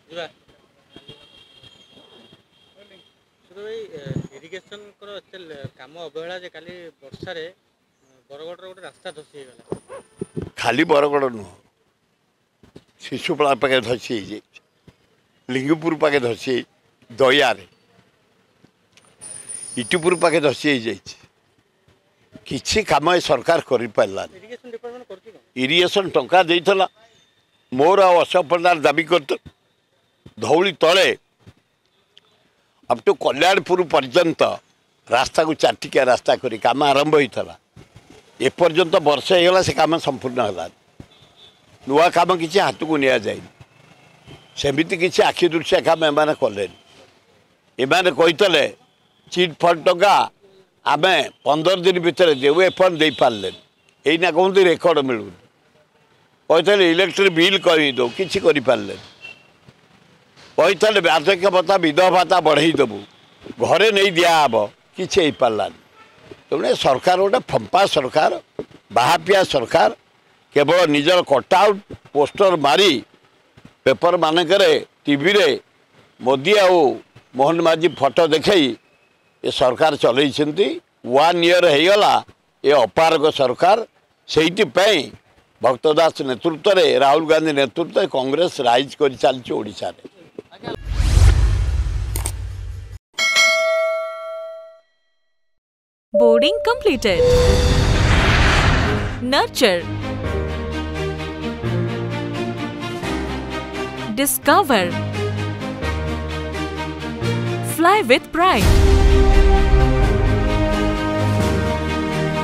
ଯିବା ଭାଇ ଇରିଗେସନ କାମ ଅବହେଳା ଯେ କାଲି ବର୍ଷାରେ ବରଗଡ଼ର ଗୋଟେ ରାସ୍ତା ଧସି ହେଇଗଲା। ଖାଲି ବରଗଡ଼ ନୁହଁ, ଶିଶୁପଡ଼ା ପାଖେ ଧସି ହେଇଯାଇଛି, ଲିଙ୍ଗପୁର ପାଖେ ଧସି, ଦୟାରେ ଇଟିପୁର ପାଖେ ଧସି ହେଇଯାଇଛି। କିଛି କାମ ଏ ସରକାର କରିପାରିଲାନି। ଇରିଗେସନ ଡିପାର୍ଟମେଣ୍ଟ କରୁଛି କଣ? ଇରିଗେସନ ଟଙ୍କା ଦେଇଥିଲା, ମୋର ଆଉ ଅଶୋକ ପଣ୍ଡାର ଦାବି କରିତ ଧଉଳି ତଳେ ଅପ୍ ଟୁ କଲ୍ୟାଣପୁର ପର୍ଯ୍ୟନ୍ତ ରାସ୍ତାକୁ ଚାରିଟିକିଆ ରାସ୍ତା କରି କାମ ଆରମ୍ଭ ହୋଇଥିଲା। ଏପର୍ଯ୍ୟନ୍ତ ବର୍ଷେ ହେଇଗଲା, ସେ କାମ ସମ୍ପୂର୍ଣ୍ଣ ହେଲାନି। ନୂଆ କାମ କିଛି ହାତକୁ ନିଆଯାଇନି। ସେମିତି କିଛି ଆଖି ଦୃଶ୍ୟ କାମ ଏମାନେ କଲେନି। ଏମାନେ କହିଥିଲେ ଚିଟ୍ ଫଣ୍ଡ ଟଙ୍କା ଆମେ 15 ଦିନ ଭିତରେ ଦେବୁ, ଏପର୍ଯ୍ୟନ୍ତ ଦେଇପାରିଲେନି। ଏଇନା କୁହନ୍ତି ରେକର୍ଡ ମିଳୁନି। କହିଥିଲେ ଇଲେକ୍ଟ୍ରିକ୍ ବିଲ୍ କରିଦେଉ, କିଛି କରିପାରିଲେନି। କହିଥିଲେ ବାର୍ଦ୍ଧକ୍ୟ ଭତ୍ତା ବିଧବା ଭତ୍ତା ବଢ଼େଇ ଦେବୁ, ଘରେ ନେଇ ଦିଆହେବ, କିଛି ହେଇପାରିଲାନି। ତେଣୁ ଏ ସରକାର ଗୋଟେ ଫମ୍ପା ସରକାର, ବାହାପିଆ ସରକାର, କେବଳ ନିଜର କଟ୍ଆଉଟ୍ ପୋଷ୍ଟର ମାରି ପେପର ମାନଙ୍କରେ ଟିଭିରେ ମୋଦି ଆଉ ମୋହନ ମାଝୀ ଫଟୋ ଦେଖାଇ ଏ ସରକାର ଚଲେଇଛନ୍ତି। 1 ଇୟର ହେଇଗଲା ଏ ଅପାରଗ ସରକାର। ସେଇଥିପାଇଁ ଭକ୍ତ ଦାସ ନେତୃତ୍ୱରେ, ରାହୁଲ ଗାନ୍ଧୀ ନେତୃତ୍ୱରେ କଂଗ୍ରେସ ରାଇଜ୍ କରି ଚାଲିଛି ଓଡ଼ିଶାରେ। Boarding completed. Nurture. Discover. Fly with pride.